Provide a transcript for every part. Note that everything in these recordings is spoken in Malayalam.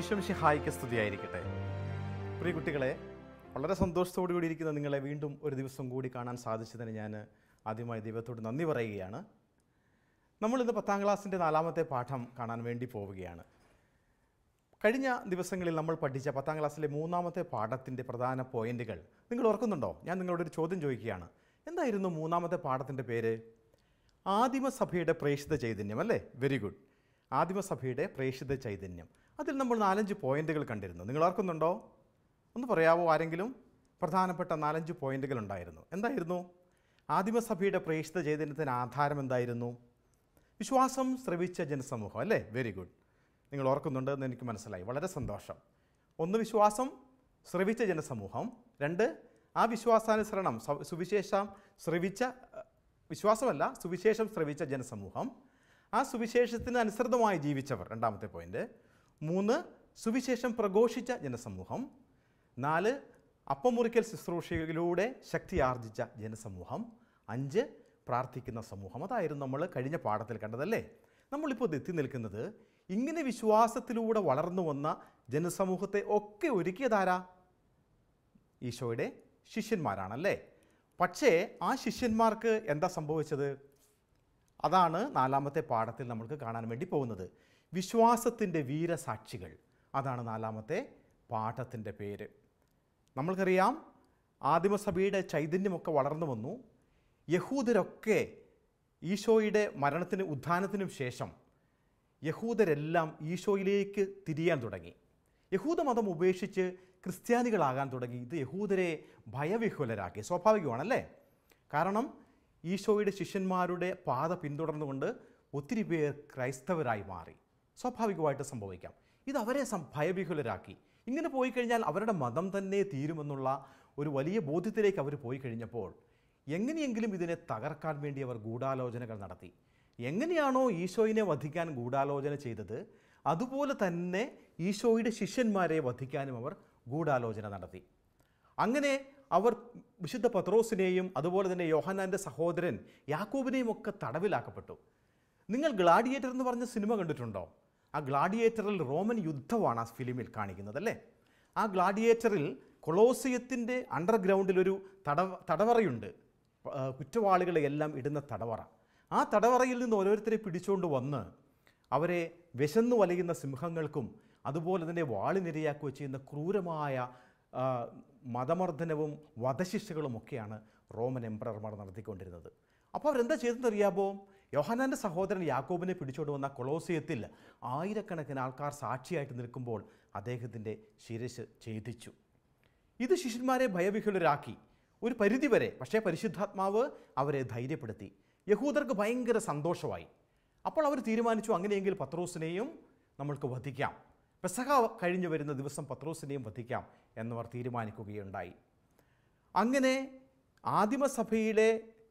ഈശോ മിശിഹായ്ക്ക് സ്തുതിയായിരിക്കട്ടെ. പ്രിയ കുട്ടികളെ, വളരെ സന്തോഷത്തോടു കൂടി ഇരിക്കുന്ന നിങ്ങളെ വീണ്ടും ഒരു ദിവസം കൂടി കാണാൻ സാധിച്ചതിന് ഞാൻ ആദ്യമായി ദൈവത്തോട് നന്ദി പറയുകയാണ്. നമ്മളിന്ന് 10ാം ക്ലാസ്സിൻ്റെ 4ാമത്തെ പാഠം കാണാൻ വേണ്ടി പോവുകയാണ്. കഴിഞ്ഞ ദിവസങ്ങളിൽ നമ്മൾ പഠിച്ച 10ാം ക്ലാസ്സിലെ 3ാമത്തെ പാഠത്തിൻ്റെ പ്രധാന പോയിന്റുകൾ നിങ്ങൾ ഓർക്കുന്നുണ്ടോ? ഞാൻ നിങ്ങളോടൊരു ചോദ്യം ചോദിക്കുകയാണ്. എന്തായിരുന്നു 3ാമത്തെ പാഠത്തിൻ്റെ പേര്? ആദിമസഭയുടെ പ്രേക്ഷിത ചൈതന്യം, അല്ലേ? Very good. ആദിമസഭയുടെ പ്രേക്ഷിത ചൈതന്യം. അതിൽ നമ്മൾ 4-5 പോയിന്റുകൾ കണ്ടിരുന്നു. നിങ്ങൾ ഓർക്കുന്നുണ്ടോ? ഒന്ന് പറയാവോ ആരെങ്കിലും? പ്രധാനപ്പെട്ട 4-5 പോയിന്റുകൾ ഉണ്ടായിരുന്നു. എന്തായിരുന്നു? ആദിമസഭയുടെ പ്രേക്ഷിത ചൈതന്യത്തിന് ആധാരം എന്തായിരുന്നു? വിശ്വാസം ശ്രവിച്ച ജനസമൂഹം, അല്ലേ? Very good. നിങ്ങൾ ഓർക്കുന്നുണ്ട് എന്ന് എനിക്ക് മനസ്സിലായി. വളരെ സന്തോഷം. 1, വിശ്വാസം ശ്രവിച്ച ജനസമൂഹം. 2, ആ വിശ്വാസാനുസരണം സുവിശേഷം ശ്രവിച്ച ജനസമൂഹം. ആ സുവിശേഷത്തിന് അനുസൃതമായി ജീവിച്ചവർ, 2ാമത്തെ പോയിന്റ്. 3, സുവിശേഷം പ്രഘോഷിച്ച ജനസമൂഹം. 4, അപ്പമുറിക്കൽ ശുശ്രൂഷയിലൂടെ ശക്തി ആർജിച്ച ജനസമൂഹം. 5, പ്രാർത്ഥിക്കുന്ന സമൂഹം. അതായിരുന്നു നമ്മൾ കഴിഞ്ഞ പാഠത്തിൽ കണ്ടതല്ലേ? നമ്മളിപ്പോൾ എത്തി നിൽക്കുന്നത് ഇങ്ങനെ വിശ്വാസത്തിലൂടെ വളർന്നു വന്ന ജനസമൂഹത്തെ ഒക്കെ ഒരുക്കിയതാരാ? ഈശോയുടെ ശിഷ്യന്മാരാണല്ലേ? പക്ഷേ ആ ശിഷ്യന്മാർക്ക് എന്താ സംഭവിച്ചത്? അതാണ് 4ാമത്തെ പാഠത്തിൽ നമുക്ക് കാണാൻ വേണ്ടി പോകുന്നത്. വിശ്വാസത്തിൻ്റെ വീരസാക്ഷികൾ. അതാണ് 4ാമത്തെ പാഠത്തിൻ്റെ പേര്. നമ്മൾക്കറിയാം, ആദിമസഭയുടെ ചൈതന്യമൊക്കെ വളർന്നു വന്നു. യഹൂദരൊക്കെ ഈശോയുടെ മരണത്തിനും ഉത്ഥാനത്തിനും ശേഷം യഹൂദരെല്ലാം ഈശോയിലേക്ക് തിരിയാൻ തുടങ്ങി. യഹൂദമതം ഉപേക്ഷിച്ച് ക്രിസ്ത്യാനികളാകാൻ തുടങ്ങി. ഇത് യഹൂദരെ ഭയവിഹ്വലരാക്കി. സ്വാഭാവികമാണല്ലേ? കാരണം ഈശോയുടെ ശിഷ്യന്മാരുടെ പാത പിന്തുടർന്നുകൊണ്ട് ഒത്തിരി പേർ ക്രൈസ്തവരായി മാറി. സ്വാഭാവികമായിട്ട് സംഭവിക്കാം. ഇത് അവരെ ഭയവിഹുലരാക്കി. ഇങ്ങനെ പോയി കഴിഞ്ഞാൽ അവരുടെ മതം തന്നെ തീരുമെന്നുള്ള ഒരു വലിയ ബോധ്യത്തിലേക്ക് അവർ പോയി കഴിഞ്ഞപ്പോൾ എങ്ങനെയെങ്കിലും ഇതിനെ തകർക്കാൻ വേണ്ടി അവർ ഗൂഢാലോചനകൾ നടത്തി. എങ്ങനെയാണോ ഈശോയിനെ വധിക്കാൻ ഗൂഢാലോചന ചെയ്തത്, അതുപോലെ തന്നെ ഈശോയുടെ ശിഷ്യന്മാരെ വധിക്കാനും അവർ ഗൂഢാലോചന നടത്തി. അങ്ങനെ അവർ വിശുദ്ധ പത്രോസിനെയും അതുപോലെ തന്നെ യോഹന്നാൻ്റെ സഹോദരൻ യാക്കോബിനെയും ഒക്കെ തടവിലാക്കപ്പെട്ടു. നിങ്ങൾ ഗ്ലാഡിയേറ്റർ എന്ന് പറഞ്ഞ സിനിമ കണ്ടിട്ടുണ്ടോ? ആ ഗ്ലാഡിയേറ്ററിൽ റോമൻ യുദ്ധമാണ് ആ ഫിലിമിൽ കാണിക്കുന്നത്, അല്ലേ? ആ ഗ്ലാഡിയേറ്ററിൽ കൊളോസിയത്തിൻ്റെ അണ്ടർഗ്രൗണ്ടിലൊരു തടവറയുണ്ട്. കുറ്റവാളികളെ എല്ലാം ഇടുന്ന തടവറ. ആ തടവറയിൽ നിന്ന് ഓരോരുത്തരെ പിടിച്ചുകൊണ്ട് വന്ന് അവരെ വിശന്നു വലയുന്ന സിംഹങ്ങൾക്കും അതുപോലെ തന്നെ വാളിനിരയാക്കുകയും ചെയ്യുന്ന ക്രൂരമായ മതമർദ്ദനവും വധശിക്ഷകളുമൊക്കെയാണ് റോമൻ എംപറർമാർ നടത്തിക്കൊണ്ടിരുന്നത്. അപ്പോൾ അവരെന്താ ചെയ്തെന്നറിയാമോ? യോഹന്നാൻ്റെ സഹോദരൻ യാക്കോബിനെ പിടിച്ചുകൊണ്ട് വന്ന കൊളോസിയത്തിൽ ആയിരക്കണക്കിന് ആൾക്കാർ സാക്ഷിയായിട്ട് നിൽക്കുമ്പോൾ അദ്ദേഹത്തിൻ്റെ ശിരസ് ഛേദിച്ചു. ഇത് ശിഷ്യന്മാരെ ഭയവിഹുലരാക്കി ഒരു പരിധിവരെ. പക്ഷേ പരിശുദ്ധാത്മാവ് അവരെ ധൈര്യപ്പെടുത്തി. യഹൂദർക്ക് ഭയങ്കര സന്തോഷമായി. അപ്പോൾ അവർ തീരുമാനിച്ചു, അങ്ങനെയെങ്കിൽ പത്രോസിനെയും നമ്മൾക്ക് വധിക്കാം. പെസഹ കഴിഞ്ഞു വരുന്ന ദിവസം പത്രോസിനെയും വധിക്കാം എന്നവർ തീരുമാനിക്കുകയുണ്ടായി. അങ്ങനെ ആദിമസഭയിലെ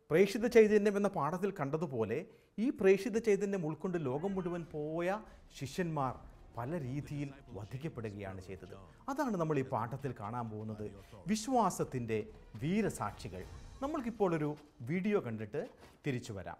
പ്രേക്ഷിത ചൈതന്യം എന്ന പാഠത്തിൽ കണ്ടതുപോലെ ഈ പ്രേക്ഷിത ചൈതന്യം ഉൾക്കൊണ്ട് ലോകം മുഴുവൻ പോയ ശിഷ്യന്മാർ പല രീതിയിൽ വധിക്കപ്പെടുകയാണ് ചെയ്തത്. അതാണ് നമ്മൾ ഈ പാഠത്തിൽ കാണാൻ പോകുന്നത്, വിശ്വാസത്തിൻ്റെ വീരസാക്ഷികൾ. നമ്മൾക്കിപ്പോൾ ഒരു വീഡിയോ കണ്ടിട്ട് തിരിച്ചു വരാം.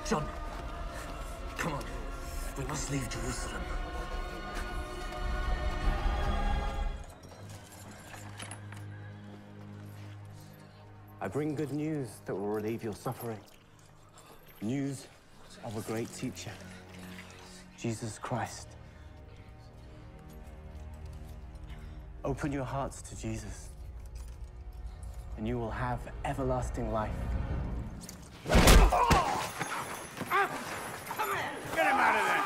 John, come on. We must leave Jerusalem. I bring good news that will relieve your suffering. News of a great teacher, Jesus Christ. Open your hearts to Jesus, and you will have everlasting life. Get him out of there!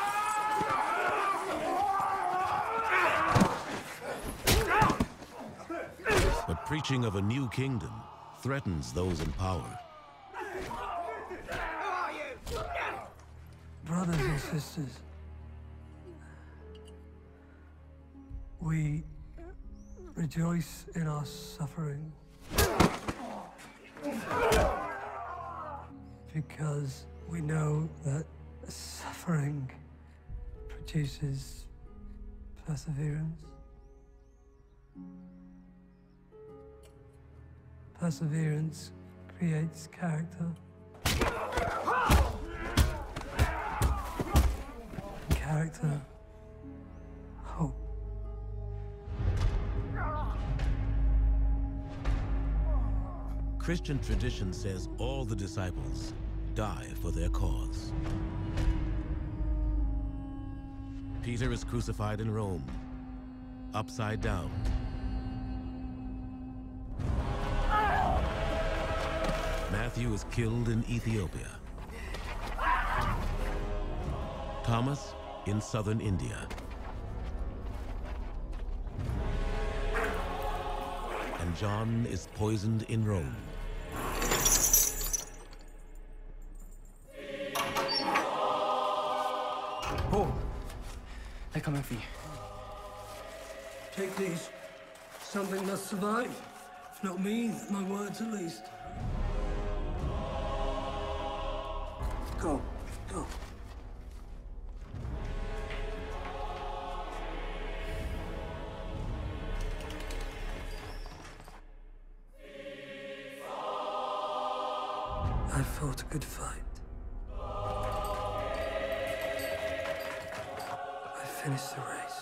But preaching of a new kingdom threatens those in power. Brothers and sisters, we rejoice in our suffering. because we know that suffering produces perseverance. Perseverance creates character. Character, hope. Christian tradition says all the disciples die for their cause. Peter is crucified in Rome, upside down. Matthew is killed in Ethiopia. Thomas in southern India. And John is poisoned in Rome. Paul, they're coming for you. Take these. Something must survive. If not me, my words at least. Go, go. I fought a good fight. I finished the race.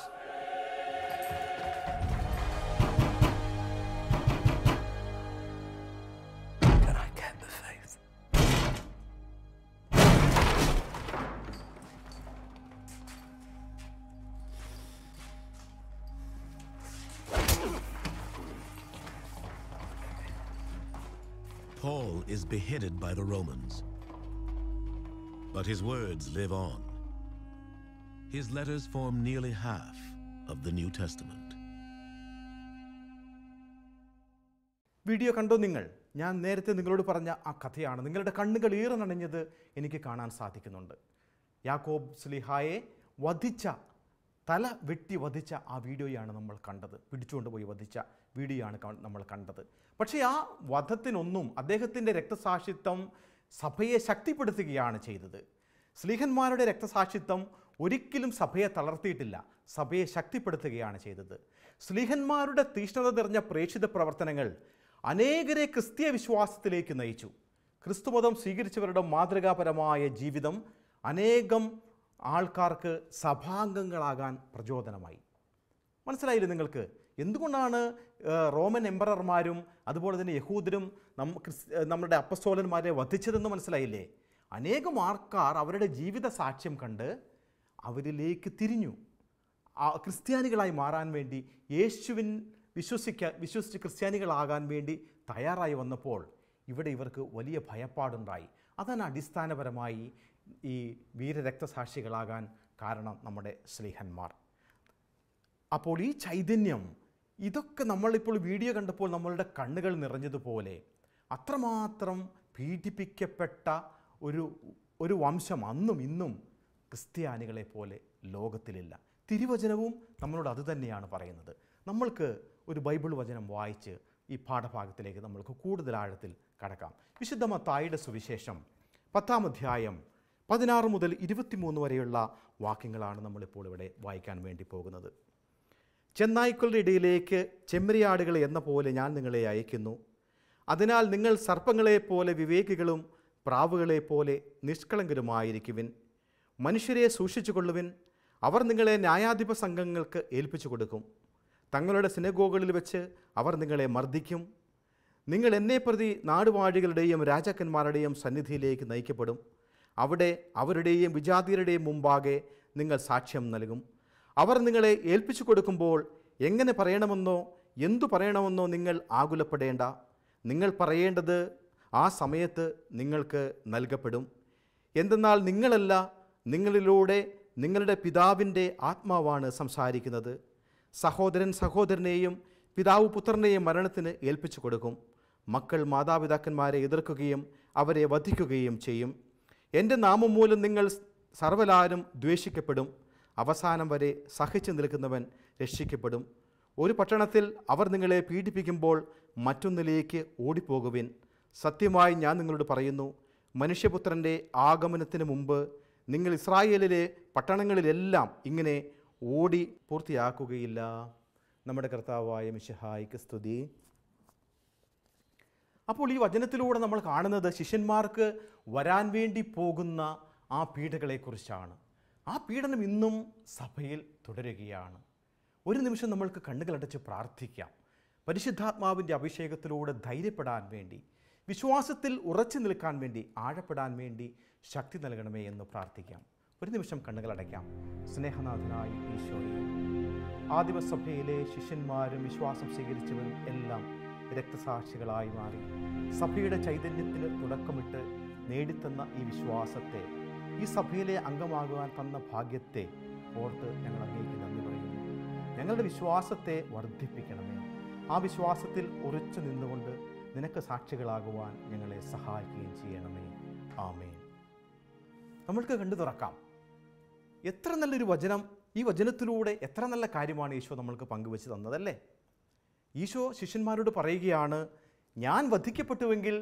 And I kept the faith. Paul is beheaded by the Romans, but his words live on. His letters form nearly half of the New Testament. Video കണ്ടോ നിങ്ങൾ? ഞാൻ നേരത്തെ നിങ്ങളോട് പറഞ്ഞ ആ കഥയാണ്. നിങ്ങളുടെ കണ്ണുകൾ ഈറനണിഞ്ഞത് എനിക്ക് കാണാൻ സാധിക്കുന്നുണ്ട്. യാക്കോബ് സ്ലീഹായെ വധിച്ച, തല വെട്ടി വധിച്ച ആ വീഡിയോയാണ് നമ്മൾ കണ്ടത്. പിടിച്ചുകൊണ്ട് പോയി വധിച്ച വീഡിയോയാണ് നമ്മൾ കണ്ടത്. പക്ഷേ ആ വധത്തിനൊന്നും അദ്ദേഹത്തിൻ്റെ രക്തസാക്ഷിത്വം സഭയെ ശക്തിപ്പെടുത്തുകയാണ് ചെയ്തത്. സ്ലീഹന്മാരുടെ രക്തസാക്ഷിത്വം ഒരിക്കലും സഭയെ തളർത്തിയിട്ടില്ല, സഭയെ ശക്തിപ്പെടുത്തുകയാണ് ചെയ്തത്. സ്ലീഹന്മാരുടെ തീഷ്ണത നിറഞ്ഞ പ്രേക്ഷിത പ്രവർത്തനങ്ങൾ അനേകരെ ക്രിസ്തീയ വിശ്വാസത്തിലേക്ക് നയിച്ചു. ക്രിസ്തുമതം സ്വീകരിച്ചവരുടെ മാതൃകാപരമായ ജീവിതം അനേകം ആൾക്കാർക്ക് സഭാംഗങ്ങളാകാൻ പ്രചോദനമായി. മനസ്സിലായില്ലേ നിങ്ങൾക്ക്? എന്തുകൊണ്ടാണ് റോമൻ എംപറർമാരും അതുപോലെ തന്നെ യഹൂദരും നമ്മുടെ അപ്പസ്തോലന്മാരെ വധിച്ചതെന്ന് മനസ്സിലായില്ലേ? അനേകം ആൾക്കാർ അവരുടെ ജീവിത സാക്ഷ്യം കണ്ട് അവരിലേക്ക് തിരിഞ്ഞു. ക്രിസ്ത്യാനികളായി മാറാൻ വേണ്ടി, യേശുവിൻ വിശ്വസിച്ച് ക്രിസ്ത്യാനികളാകാൻ വേണ്ടി തയ്യാറായി വന്നപ്പോൾ ഇവിടെ ഇവർക്ക് വലിയ ഭയപ്പാടുണ്ടായി. അതാണ് അടിസ്ഥാനപരമായി ഈ വീരരക്തസാക്ഷികളാകാൻ കാരണം നമ്മുടെ സ്ലീഹന്മാർ. അപ്പോൾ ഈ ചൈതന്യം, ഇതൊക്കെ നമ്മളിപ്പോൾ വീഡിയോ കണ്ടപ്പോൾ നമ്മളുടെ കണ്ണുകൾ നിറഞ്ഞതുപോലെ അത്രമാത്രം പീഡിപ്പിക്കപ്പെട്ട ഒരു വംശം അന്നും ഇന്നും ക്രിസ്ത്യാനികളെ പോലെ ലോകത്തിലില്ല. തിരുവചനവും നമ്മളോട് അതുതന്നെയാണ് പറയുന്നത്. നമ്മൾക്ക് ഒരു ബൈബിൾ വചനം വായിച്ച് ഈ പാഠഭാഗത്തിലേക്ക് നമ്മൾക്ക് കൂടുതൽ ആഴത്തിൽ കടക്കാം. വിശുദ്ധ മത്തായിയുടെ സുവിശേഷം 10-ാം അധ്യായം 16 മുതൽ 23 വരെയുള്ള വാക്യങ്ങളാണ് നമ്മളിപ്പോൾ ഇവിടെ വായിക്കാൻ വേണ്ടി പോകുന്നത്. ചെന്നായ്ക്കളുടെ ഇടയിലേക്ക് ചെമ്മരിയാടുകളെ എന്ന പോലെ ഞാൻ നിങ്ങളെ അയക്കുന്നു. അതിനാൽ നിങ്ങൾ സർപ്പങ്ങളെപ്പോലെ വിവേകികളും പ്രാവുകളെപ്പോലെ നിഷ്കളങ്കരുമായിരിക്കുവിൻ. മനുഷ്യരെ സൂക്ഷിച്ചുകൊള്ളുവിൻ. അവർ നിങ്ങളെ ന്യായാധിപ സംഘങ്ങൾക്ക് ഏൽപ്പിച്ചു കൊടുക്കും. തങ്ങളുടെ സിനഗോഗുകളിൽ വെച്ച് അവർ നിങ്ങളെ മർദ്ദിക്കും. നിങ്ങൾ എന്നെ പ്രതി നാടുവാഴികളുടെയും രാജാക്കന്മാരുടെയും സന്നിധിയിലേക്ക് നയിക്കപ്പെടും. അവിടെ അവരുടെയും വിജാതിയരുടെയും മുമ്പാകെ നിങ്ങൾ സാക്ഷ്യം നൽകും. അവർ നിങ്ങളെ ഏൽപ്പിച്ചു കൊടുക്കുമ്പോൾ എങ്ങനെ പറയണമെന്നോ എന്തു പറയണമെന്നോ നിങ്ങൾ ആകുലപ്പെടേണ്ട. നിങ്ങൾ പറയേണ്ടത് ആ സമയത്ത് നിങ്ങൾക്ക് നൽകപ്പെടും. എന്തെന്നാൽ നിങ്ങളല്ല, നിങ്ങളിലൂടെ നിങ്ങളുടെ പിതാവിൻ്റെ ആത്മാവാണ് സംസാരിക്കുന്നത്. സഹോദരൻ സഹോദരനെയും പിതാവ് പുത്രനെയും മരണത്തിന് ഏൽപ്പിച്ചു കൊടുക്കും. മക്കൾ മാതാപിതാക്കന്മാരെ എതിർക്കുകയും അവരെ വധിക്കുകയും ചെയ്യും. എൻ്റെ നാമം മൂലം നിങ്ങൾ സർവ്വലാരും ദ്വേഷിക്കപ്പെടും. അവസാനം വരെ സഹിച്ചു നിൽക്കുന്നവൻ രക്ഷിക്കപ്പെടും. ഒരു പട്ടണത്തിൽ അവർ നിങ്ങളെ പീഡിപ്പിക്കുമ്പോൾ മറ്റൊന്നിലേക്ക് ഓടിപ്പോകുവിൻ. സത്യമായി ഞാൻ നിങ്ങളോട് പറയുന്നു, മനുഷ്യപുത്രൻ്റെ ആഗമനത്തിന് മുമ്പ് നിങ്ങൾ ഇസ്രായേലിലെ പട്ടണങ്ങളിലെല്ലാം ഇങ്ങനെ ഓടി പൂർത്തിയാക്കുകയില്ല. നമ്മുടെ കർത്താവായ മിശിഹായ്ക്ക് സ്തുതി. അപ്പോൾ ഈ വചനത്തിലൂടെ നമ്മൾ കാണുന്നത് ശിഷ്യന്മാർക്ക് വരാൻ വേണ്ടി പോകുന്ന ആ പീഡകളെക്കുറിച്ചാണ്. ആ പീഡനം ഇന്നും സഭയിൽ തുടരുകയാണ്. ഒരു നിമിഷം നമ്മൾക്ക് കണ്ണുകളടച്ച് പ്രാർത്ഥിക്കാം. പരിശുദ്ധാത്മാവിൻ്റെ അഭിഷേകത്തിലൂടെ ധൈര്യപ്പെടാൻ വേണ്ടി, വിശ്വാസത്തിൽ ഉറച്ചു നിൽക്കാൻ വേണ്ടി, ആഴപ്പെടാൻ വേണ്ടി ശക്തി നൽകണമേ എന്ന് പ്രാർത്ഥിക്കാം. ഒരു നിമിഷം കണ്ണുകളടയ്ക്കാം. സ്നേഹനാഥനായ ഈശോയെ, ആദിമസഭയിലെ ശിഷ്യന്മാരും വിശ്വാസം സ്വീകരിച്ചവരും എല്ലാം രക്തസാക്ഷികളായി മാറി സഭയുടെ ചൈതന്യത്തിന് തുടക്കമിട്ട് നേടിത്തന്ന ഈ വിശ്വാസത്തെ, ഈ സഭയിലെ അംഗമാകുവാൻ തന്ന ഭാഗ്യത്തെ ഓർത്ത് ഞങ്ങൾ അങ്ങേക്ക് നന്ദി പറയുന്നു. ഞങ്ങളുടെ വിശ്വാസത്തെ വർദ്ധിപ്പിക്കണമേ. ആ വിശ്വാസത്തിൽ ഉറച്ചു നിന്നുകൊണ്ട് നിനക്ക് സാക്ഷികളാകുവാൻ ഞങ്ങളെ സഹായിക്കുകയും ചെയ്യണമേ. ആമേൻ. നമ്മൾക്ക് കണ്ടു തുറക്കാം. എത്ര നല്ലൊരു വചനം! ഈ വചനത്തിലൂടെ എത്ര നല്ല കാര്യമാണ് ഈശോ നമ്മൾക്ക് പങ്കുവെച്ച് തന്നതല്ലേ? ഈശോ ശിഷ്യന്മാരോട് പറയുകയാണ്, ഞാൻ വധിക്കപ്പെട്ടുവെങ്കിൽ,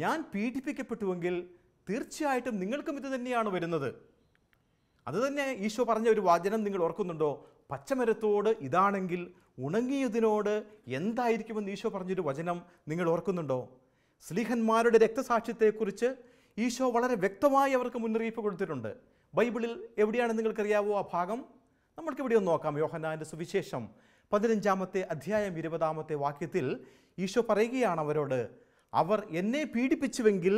ഞാൻ പീഡിപ്പിക്കപ്പെട്ടുവെങ്കിൽ തീർച്ചയായിട്ടും നിങ്ങൾക്കും ഇത് തന്നെയാണ് വരുന്നത്. അതുതന്നെ ഈശോ പറഞ്ഞ ഒരു വചനം നിങ്ങൾ ഓർക്കുന്നുണ്ടോ? പച്ചമരത്തോട് ഇതാണെങ്കിൽ ഉണങ്ങിയതിനോട് എന്തായിരിക്കുമെന്ന് ഈശോ പറഞ്ഞൊരു വചനം നിങ്ങൾ ഓർക്കുന്നുണ്ടോ? സ്ലീഹന്മാരുടെ രക്തസാക്ഷ്യത്തെക്കുറിച്ച് ഈശോ വളരെ വ്യക്തമായി അവർക്ക് മുന്നറിയിപ്പ് കൊടുത്തിട്ടുണ്ട്. ബൈബിളിൽ എവിടെയാണ് നിങ്ങൾക്കറിയാവോ ആ ഭാഗം? നമ്മൾക്കിവിടെ ഒന്ന് നോക്കാം. യോഹന്നാൻ്റെ സുവിശേഷം 15-ാമത്തെ അധ്യായം 20-ാമത്തെ വാക്യത്തിൽ ഈശോ പറയുകയാണ് അവരോട്, അവർ എന്നെ പീഡിപ്പിച്ചുവെങ്കിൽ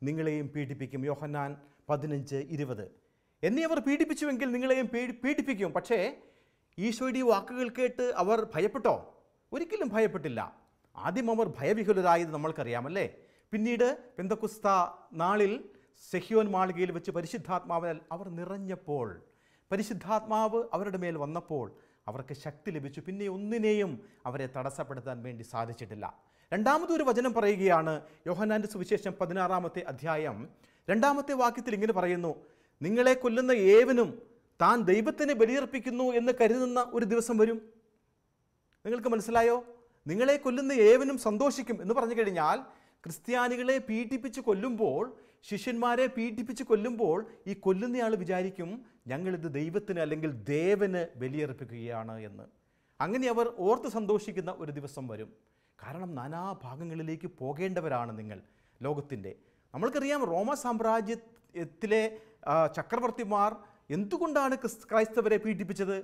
നിങ്ങളെയും പീഡിപ്പിക്കും. യോഹന്നാൻ 15:20. എന്നെ അവർ പീഡിപ്പിച്ചുവെങ്കിൽ നിങ്ങളെയും പീഡിപ്പിക്കും. പക്ഷേ ഈശോയുടെ ഈ വാക്കുകൾ കേട്ട് അവർ ഭയപ്പെട്ടോ? ഒരിക്കലും ഭയപ്പെട്ടില്ല. ആദ്യം അവർ ഭയവിഹുലരായത് നമ്മൾക്കറിയാമല്ലേ? പിന്നീട് പെന്തക്കുസ്ത നാളിൽ സെഹ്യോൻ മാളികയിൽ വെച്ച് പരിശുദ്ധാത്മാവിനാൽ അവർ നിറഞ്ഞപ്പോൾ, പരിശുദ്ധാത്മാവ് അവരുടെ മേൽ വന്നപ്പോൾ അവർക്ക് ശക്തി ലഭിച്ചു. പിന്നെ ഒന്നിനെയും അവരെ തടസ്സപ്പെടുത്താൻ വേണ്ടി സാധിച്ചിട്ടില്ല. രണ്ടാമതൊരു വചനം പറയുകയാണ്. യോഹന്നാൻ്റെ സുവിശേഷം 16-ാമത്തെ അധ്യായം 2-ാമത്തെ വാക്യത്തിൽ ഇങ്ങനെ പറയുന്നു, നിങ്ങളെ കൊല്ലുന്ന ഏവനും താൻ ദൈവത്തിന് ബലിയർപ്പിക്കുന്നു എന്ന് കരുതുന്ന ഒരു ദിവസം വരും. നിങ്ങൾക്ക് മനസ്സിലായോ? നിങ്ങളെ കൊല്ലുന്ന ഏവനും സന്തോഷിക്കും എന്ന് പറഞ്ഞു കഴിഞ്ഞാൽ, ക്രിസ്ത്യാനികളെ പീഡിപ്പിച്ച് കൊല്ലുമ്പോൾ, ശിഷ്യന്മാരെ പീഡിപ്പിച്ച് കൊല്ലുമ്പോൾ ഈ കൊല്ലുന്നയാൾ വിചാരിക്കും ഞങ്ങളിത് ദൈവത്തിന് അല്ലെങ്കിൽ ദേവന് ബലിയർപ്പിക്കുകയാണ് എന്ന്. അങ്ങനെ അവർ ഓർത്ത് സന്തോഷിക്കുന്ന ഒരു ദിവസം വരും. കാരണം നാനാഭാഗങ്ങളിലേക്ക് പോകേണ്ടവരാണ് നിങ്ങൾ ലോകത്തിൻ്റെ. നമ്മൾക്കറിയാം, റോമ സാമ്രാജ്യത്തിലെ ചക്രവർത്തിമാർ എന്തുകൊണ്ടാണ് ക്രൈസ്തവരെ പീഡിപ്പിച്ചത്?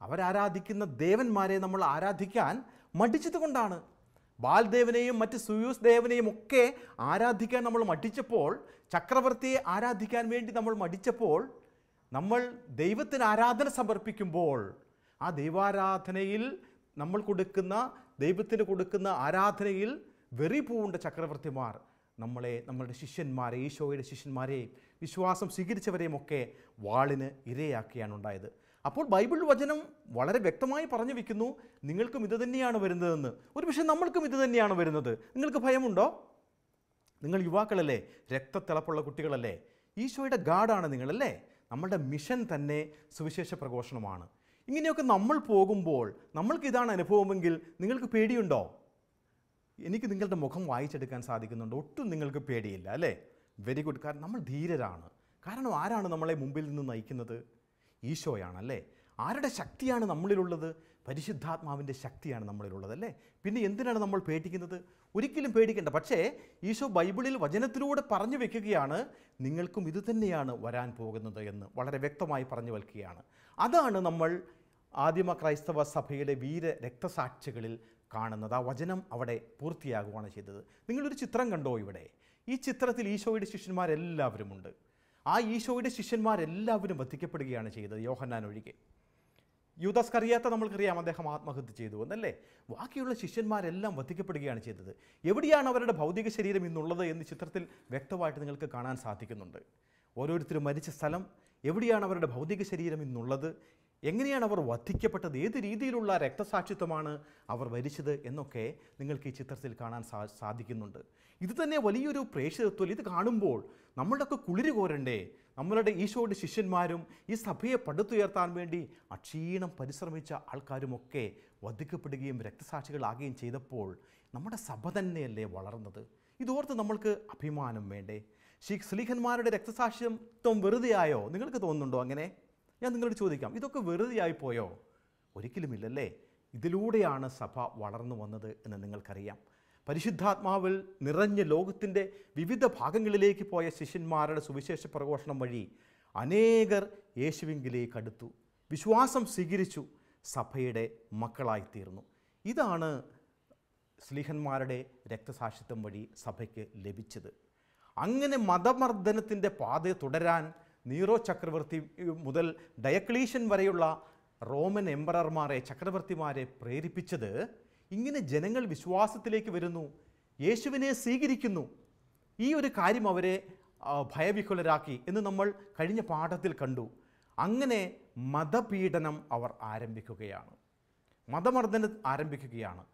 അവരാരാധിക്കുന്ന ദേവന്മാരെ നമ്മൾ ആരാധിക്കാൻ മടിച്ചത് കൊണ്ടാണ്. ബാൽദേവനെയും മറ്റ് സുയൂസ് ദേവനെയും ഒക്കെ ആരാധിക്കാൻ നമ്മൾ മടിച്ചപ്പോൾ, ചക്രവർത്തിയെ ആരാധിക്കാൻ വേണ്ടി നമ്മൾ മടിച്ചപ്പോൾ, നമ്മൾ ദൈവത്തിന് ആരാധന സമർപ്പിക്കുമ്പോൾ ആ ദൈവാരാധനയിൽ നമ്മൾ കൊടുക്കുന്ന, ദൈവത്തിന് കൊടുക്കുന്ന ആരാധനയിൽ വെറി പൂണ്ട ചക്രവർത്തിമാർ നമ്മളുടെ ശിഷ്യന്മാരെ, ഈശോയുടെ ശിഷ്യന്മാരെ, വിശ്വാസം സ്വീകരിച്ചവരെയും ഒക്കെ വാളിന് ഇരയാക്കിയാണ് ഉണ്ടായത്. അപ്പോൾ ബൈബിൾ വചനം വളരെ വ്യക്തമായി പറഞ്ഞു വയ്ക്കുന്നു, നിങ്ങൾക്കും ഇത് തന്നെയാണ് വരുന്നതെന്ന്. ഒരു പക്ഷേ നമ്മൾക്കും ഇത് തന്നെയാണ് വരുന്നത്. നിങ്ങൾക്ക് ഭയമുണ്ടോ? നിങ്ങൾ യുവാക്കളല്ലേ, രക്തത്തിളപ്പുള്ള കുട്ടികളല്ലേ, ഈശോയുടെ ഗാർഡാണ് നിങ്ങളല്ലേ. നമ്മളുടെ മിഷൻ തന്നെ സുവിശേഷ പ്രഘോഷണമാണ്. ഇങ്ങനെയൊക്കെ നമ്മൾ പോകുമ്പോൾ നമ്മൾക്കിതാണ് അനുഭവമെങ്കിൽ നിങ്ങൾക്ക് പേടിയുണ്ടോ? എനിക്ക് നിങ്ങളുടെ മുഖം വായിച്ചെടുക്കാൻ സാധിക്കുന്നുണ്ട്. ഒട്ടും നിങ്ങൾക്ക് പേടിയില്ല അല്ലേ? Very good. കാരണം നമ്മൾ ധീരരാണ്. കാരണം ആരാണ് നമ്മളെ മുമ്പിൽ നിന്ന് നയിക്കുന്നത്? ഈശോയാണല്ലേ. ആരുടെ ശക്തിയാണ് നമ്മളിലുള്ളത്? പരിശുദ്ധാത്മാവിൻ്റെ ശക്തിയാണ് നമ്മളിലുള്ളത് അല്ലേ. പിന്നെ എന്തിനാണ് നമ്മൾ പേടിക്കുന്നത്? ഒരിക്കലും പേടിക്കേണ്ട. പക്ഷേ ഈശോ ബൈബിളിൽ വചനത്തിലൂടെ പറഞ്ഞു വെക്കുകയാണ്, നിങ്ങൾക്കും ഇത് തന്നെയാണ് വരാൻ പോകുന്നത് എന്ന് വളരെ വ്യക്തമായി പറഞ്ഞു വയ്ക്കുകയാണ്. അതാണ് നമ്മൾ ആദിമ ക്രൈസ്തവ സഭയിലെ വീര രക്തസാക്ഷികളിൽ കാണുന്നത്. ആ വചനം അവിടെ പൂർത്തിയാകുകയാണ് ചെയ്തത്. നിങ്ങളൊരു ചിത്രം കണ്ടോ ഇവിടെ? ഈ ചിത്രത്തിൽ ഈശോയുടെ ശിഷ്യന്മാരെല്ലാവരും ഉണ്ട്. ആ ഈശോയുടെ ശിഷ്യന്മാരെല്ലാവരും വധിക്കപ്പെടുകയാണ് ചെയ്തത്, യോഹന്നാൻ ഒഴികെ. യൂദാസ് കറിയാത്ത നമ്മൾക്കറിയാം, അദ്ദേഹം ആത്മഹത്യ ചെയ്തു എന്നല്ലേ. ബാക്കിയുള്ള ശിഷ്യന്മാരെല്ലാം വധിക്കപ്പെടുകയാണ് ചെയ്തത്. എവിടെയാണ് അവരുടെ ഭൗതിക ശരീരം ഇന്നുള്ളത് എന്ന് ചിത്രത്തിൽ വ്യക്തമായിട്ട് നിങ്ങൾക്ക് കാണാൻ സാധിക്കുന്നുണ്ട്. ഓരോരുത്തരും മരിച്ച സ്ഥലം, എവിടെയാണ് അവരുടെ ഭൗതിക ശരീരം ഇന്നുള്ളത്, എങ്ങനെയാണ് അവർ വധിക്കപ്പെട്ടത്, ഏത് രീതിയിലുള്ള രക്തസാക്ഷിത്വമാണ് അവർ വരിച്ചത് എന്നൊക്കെ നിങ്ങൾക്ക് ഈ ചിത്രത്തിൽ കാണാൻ സാധിക്കുന്നുണ്ട്. ഇത് തന്നെ വലിയൊരു പ്രേക്ഷിതത്വം. ഇത് കാണുമ്പോൾ നമ്മളുടെയൊക്കെ കുളിര് കോരണ്ടേ? നമ്മളുടെ ഈശോയുടെ ശിഷ്യന്മാരും ഈ സഭയെ പടുത്തുയർത്താൻ വേണ്ടി അക്ഷീണം പരിശ്രമിച്ച ആൾക്കാരുമൊക്കെ വധിക്കപ്പെടുകയും രക്തസാക്ഷികളാകുകയും ചെയ്തപ്പോൾ നമ്മുടെ സഭ തന്നെയല്ലേ വളർന്നത്? ഇതോർത്ത് നമ്മൾക്ക് അഭിമാനം വേണ്ടേ? സ്ലീഹന്മാരുടെ രക്തസാക്ഷിത്വം വെറുതെയായോ? നിങ്ങൾക്ക് തോന്നുന്നുണ്ടോ അങ്ങനെ? ഞാൻ നിങ്ങളോട് ചോദിക്കാം, ഇതൊക്കെ വെറുതെയായി പോയോ? ഒരിക്കലുമില്ലല്ലേ. ഇതിലൂടെയാണ് സഭ വളർന്നു വന്നത് എന്ന് നിങ്ങൾക്കറിയാം. പരിശുദ്ധാത്മാവിൽ നിറഞ്ഞ ലോകത്തിൻ്റെ വിവിധ ഭാഗങ്ങളിലേക്ക് പോയ ശിഷ്യന്മാരുടെ സുവിശേഷ പ്രഘോഷണം വഴി അനേകർ യേശുവിങ്കിലേക്ക് അടുത്തു, വിശ്വാസം സ്വീകരിച്ചു, സഭയുടെ മക്കളായിത്തീർന്നു. ഇതാണ് സ്ലീഹന്മാരുടെ രക്തസാക്ഷിത്വം വഴി സഭയ്ക്ക് ലഭിച്ചത്. അങ്ങനെ മതമർദ്ദനത്തിൻ്റെ പാത തുടരാൻ നീറോ ചക്രവർത്തി മുതൽ ഡയക്ലീഷ്യൻ വരെയുള്ള റോമൻ എംപറർമാരെ, ചക്രവർത്തിമാരെ പ്രേരിപ്പിച്ചത് ഇങ്ങനെ ജനങ്ങൾ വിശ്വാസത്തിലേക്ക് വരുന്നു, യേശുവിനെ സ്വീകരിക്കുന്നു. ഈ ഒരു കാര്യം അവരെ ഭയവിഹുലരാക്കി എന്ന് നമ്മൾ കഴിഞ്ഞ പാഠത്തിൽ കണ്ടു. അങ്ങനെ മതപീഡനം അവർ ആരംഭിക്കുകയാണ്, മതമർദ്ദനം ആരംഭിക്കുകയാണ്.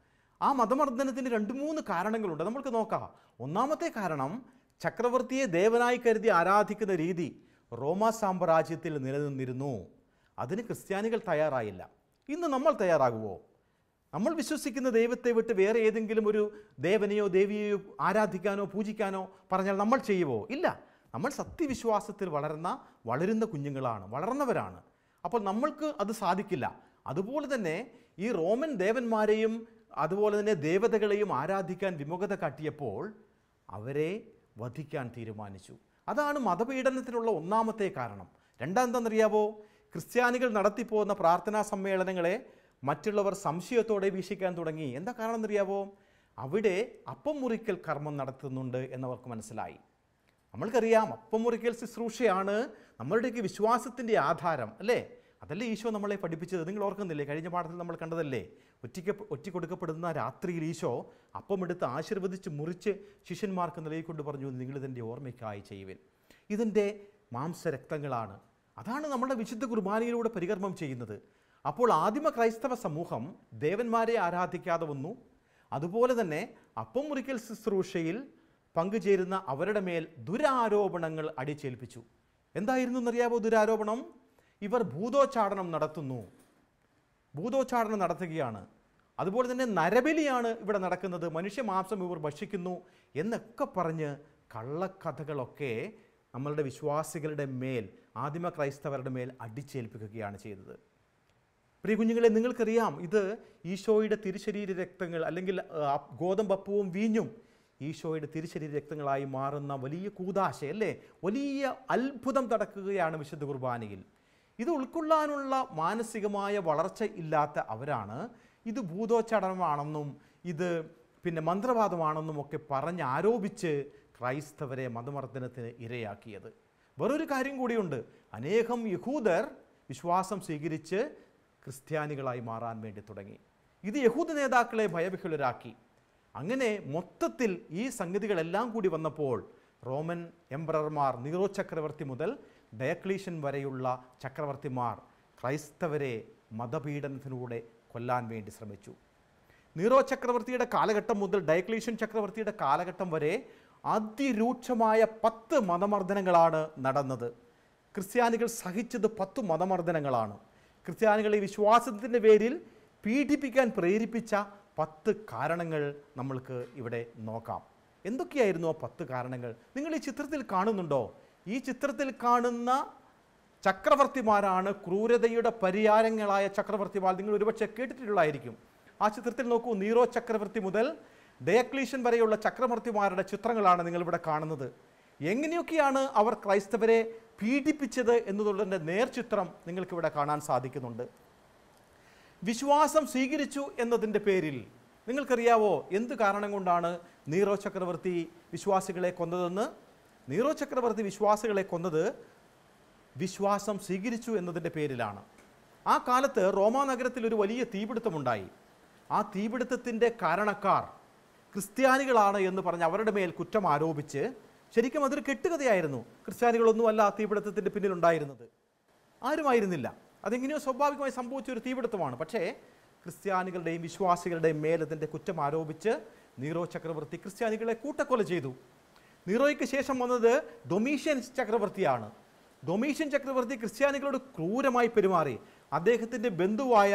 ആ മതമർദ്ദനത്തിന് 2-3 കാരണങ്ങളുണ്ട്. നമ്മൾക്ക് നോക്കാം. ഒന്നാമത്തെ കാരണം, ചക്രവർത്തിയെ ദേവനായി കരുതി ആരാധിക്കുന്ന രീതി റോമാ സാമ്രാജ്യത്തിൽ നിലനിന്നിരുന്നു. അതിന് ക്രിസ്ത്യാനികൾ തയ്യാറായില്ല. ഇന്ന് നമ്മൾ തയ്യാറാകുമോ? നമ്മൾ വിശ്വസിക്കുന്ന ദൈവത്തെ വിട്ട് വേറെ ഏതെങ്കിലും ഒരു ദേവനെയോ ദേവിയെയോ ആരാധിക്കാനോ പൂജിക്കാനോ പറഞ്ഞാൽ നമ്മൾ ചെയ്യുമോ? ഇല്ല. നമ്മൾ സത്യവിശ്വാസത്തിൽ വളരുന്ന കുഞ്ഞുങ്ങളാണ്, വളർന്നവരാണ്. അപ്പോൾ നമ്മൾക്ക് അത് സാധിക്കില്ല. അതുപോലെ തന്നെ ഈ റോമൻ ദേവന്മാരെയും അതുപോലെ തന്നെ ദേവതകളെയും ആരാധിക്കാൻ വിമുഖത കാട്ടിയപ്പോൾ അവരെ വധിക്കാൻ തീരുമാനിച്ചു. അതാണ് മതപീഡനത്തിനുള്ള ഒന്നാമത്തെ കാരണം. രണ്ടാമതെന്നറിയാവോ? ക്രിസ്ത്യാനികൾ നടത്തിപ്പോകുന്ന പ്രാർത്ഥനാ സമ്മേളനങ്ങളെ മറ്റുള്ളവർ സംശയത്തോടെ വീക്ഷിക്കാൻ തുടങ്ങി. എന്താ കാരണം എന്നറിയാവോ? അവിടെ അപ്പം മുറിക്കൽ കർമ്മം നടത്തുന്നുണ്ട് എന്നവർക്ക് മനസ്സിലായി. നമ്മൾക്കറിയാം, അപ്പം മുറിക്കൽ ശുശ്രൂഷയാണ് നമ്മളുടെയൊക്കെ വിശ്വാസത്തിൻ്റെ ആധാരം, അല്ലേ? അതല്ലേ ഈശോ നമ്മളെ പഠിപ്പിച്ചത്? നിങ്ങൾ ഓർക്കുന്നില്ലേ? കഴിഞ്ഞ പാഠത്തിൽ നമ്മൾ കണ്ടതല്ലേ? ഒറ്റിക്കൊടുക്കപ്പെടുന്ന രാത്രിയിൽ ഈശോ അപ്പമെടുത്ത് ആശീർവദിച്ച് മുറിച്ച് ശിഷ്യന്മാർക്ക് നിലയിക്കൊണ്ട് പറഞ്ഞു, നിങ്ങളിതിൻ്റെ ഓർമ്മയ്ക്കായി ചെയ്യുവിൻ. ഇതിൻ്റെ മാംസരക്തങ്ങളാണ്. അതാണ് നമ്മുടെ വിശുദ്ധ കുർബാനയിലൂടെ പരികർമ്മം ചെയ്യുന്നത്. അപ്പോൾ ആദിമ ക്രൈസ്തവ സമൂഹം ദേവന്മാരെ ആരാധിക്കാതെ വന്നു. അതുപോലെ തന്നെ അപ്പം മുറിക്കൽ ശുശ്രൂഷയിൽ പങ്കുചേരുന്ന അവരുടെ മേൽ ദുരാരോപണങ്ങൾ അടിച്ചേൽപ്പിച്ചു. എന്തായിരുന്നു എന്നറിയാവോ ദുരാരോപണം? ഇവർ ഭൂതോച്ചാടനം നടത്തുകയാണ്. അതുപോലെ തന്നെ നരബലിയാണ് ഇവിടെ നടക്കുന്നത്, മനുഷ്യമാംസം ഇവർ ഭക്ഷിക്കുന്നു എന്നൊക്കെ പറഞ്ഞ് കള്ളക്കഥകളൊക്കെ നമ്മളുടെ വിശ്വാസികളുടെ മേൽ, ആദിമ ക്രൈസ്തവരുടെ മേൽ അടിച്ചേൽപ്പിക്കുകയാണ് ചെയ്തത്. പ്രിയ കുഞ്ഞുങ്ങളെ, നിങ്ങൾക്കറിയാം, ഇത് ഈശോയുടെ തിരുശരീര രക്തങ്ങൾ, അല്ലെങ്കിൽ ഗോതമ്പപ്പവും വീഞ്ഞും ഈശോയുടെ തിരുശരീര രക്തങ്ങളായി മാറുന്ന വലിയ കൂദാശയല്ലേ, വലിയ അത്ഭുതം നടക്കുകയാണ് വിശുദ്ധ കുർബാനയിൽ. ഇത് ഉൾക്കൊള്ളാനുള്ള മാനസികമായ വളർച്ച ഇല്ലാത്ത അവരാണ് ഇത് ഭൂതോച്ചാടനമാണെന്നും ഇത് മന്ത്രവാദമാണെന്നും ഒക്കെ പറഞ്ഞ് ആരോപിച്ച് ക്രൈസ്തവരെ മതമർദ്ദനത്തിന് ഇരയാക്കിയത്. വേറൊരു കാര്യം കൂടിയുണ്ട്. അനേകം യഹൂദർ വിശ്വാസം സ്വീകരിച്ച് ക്രിസ്ത്യാനികളായി മാറാൻ വേണ്ടി തുടങ്ങി. ഇത് യഹൂദ നേതാക്കളെ ഭയവിഹുലരാക്കി. അങ്ങനെ മൊത്തത്തിൽ ഈ സംഗതികളെല്ലാം കൂടി വന്നപ്പോൾ റോമൻ എംപറർമാർ, നീറോ ചക്രവർത്തി മുതൽ ഡയക്ലീഷ്യൻ വരെയുള്ള ചക്രവർത്തിമാർ ക്രൈസ്തവരെ മതപീഡനത്തിലൂടെ കൊല്ലാൻ വേണ്ടി ശ്രമിച്ചു. നീറോ ചക്രവർത്തിയുടെ കാലഘട്ടം മുതൽ ഡയക്ലീഷ്യൻ ചക്രവർത്തിയുടെ കാലഘട്ടം വരെ അതിരൂക്ഷമായ 10 മതമർദ്ദനങ്ങളാണ് നടന്നത്. ക്രിസ്ത്യാനികൾ സഹിച്ചത് 10 മതമർദ്ദനങ്ങളാണ്. ക്രിസ്ത്യാനികളെ വിശ്വാസത്തിൻ്റെ പേരിൽ പീഡിപ്പിക്കാൻ പ്രേരിപ്പിച്ച 10 കാരണങ്ങൾ നമ്മൾക്ക് ഇവിടെ നോക്കാം. എന്തൊക്കെയായിരുന്നു ആ 10 കാരണങ്ങൾ? നിങ്ങൾ ഈ ചിത്രത്തിൽ കാണുന്നുണ്ടോ? ഈ ചിത്രത്തിൽ കാണുന്ന ചക്രവർത്തിമാരാണ് ക്രൂരതയുടെ പരിയാരങ്ങളായ ചക്രവർത്തിമാർ. നിങ്ങൾ ഒരുപക്ഷെ കേട്ടിട്ടുള്ളതായിരിക്കും. ആ ചിത്രത്തിൽ നോക്കൂ, നീറോ ചക്രവർത്തി മുതൽ ഡയക്ലീഷ്യൻ വരെയുള്ള ചക്രവർത്തിമാരുടെ ചിത്രങ്ങളാണ് നിങ്ങളിവിടെ കാണുന്നത്. എങ്ങനെയൊക്കെയാണ് അവർ ക്രൈസ്തവരെ പീഡിപ്പിച്ചത് എന്നതുള്ളതിൻ്റെ നേർചിത്രം നിങ്ങൾക്കിവിടെ കാണാൻ സാധിക്കുന്നുണ്ട്. വിശ്വാസം സ്വീകരിച്ചു എന്നതിൻ്റെ പേരിൽ നിങ്ങൾക്കറിയാവോ എന്ത് കാരണം കൊണ്ടാണ് നീറോ ചക്രവർത്തി വിശ്വാസികളെ കൊന്നതെന്ന്? നീറോ ചക്രവർത്തി വിശ്വാസികളെ കൊന്നത് വിശ്വാസം സ്വീകരിച്ചു എന്നതിൻ്റെ പേരിലാണ്. ആ കാലത്ത് റോമാ നഗരത്തിൽ ഒരു വലിയ തീപിടുത്തമുണ്ടായി. ആ തീപിടുത്തത്തിൻ്റെ കാരണക്കാർ ക്രിസ്ത്യാനികളാണ് എന്ന് പറഞ്ഞ് അവരുടെ മേൽ കുറ്റം ആരോപിച്ച്, ശരിക്കും അതൊരു കെട്ടുകഥയായിരുന്നു. ക്രിസ്ത്യാനികളൊന്നുമല്ല ആ തീപിടുത്തത്തിൻ്റെ പിന്നിലുണ്ടായിരുന്നത്, ആരുമായിരുന്നില്ല. അതെങ്ങനെയോ സ്വാഭാവികമായി സംഭവിച്ച ഒരു തീപിടുത്തമാണ്. പക്ഷേ ക്രിസ്ത്യാനികളുടെയും വിശ്വാസികളുടെയും മേൽ അതിൻ്റെ കുറ്റം ആരോപിച്ച് നീറോ ചക്രവർത്തി ക്രിസ്ത്യാനികളെ കൂട്ടക്കൊല ചെയ്തു. നീറോയ്ക്ക് ശേഷം വന്നത് ഡൊമീഷ്യൻ ചക്രവർത്തിയാണ്. ഡൊമീഷ്യൻ ചക്രവർത്തി ക്രിസ്ത്യാനികളോട് ക്രൂരമായി പെരുമാറി. അദ്ദേഹത്തിൻ്റെ ബന്ധുവായ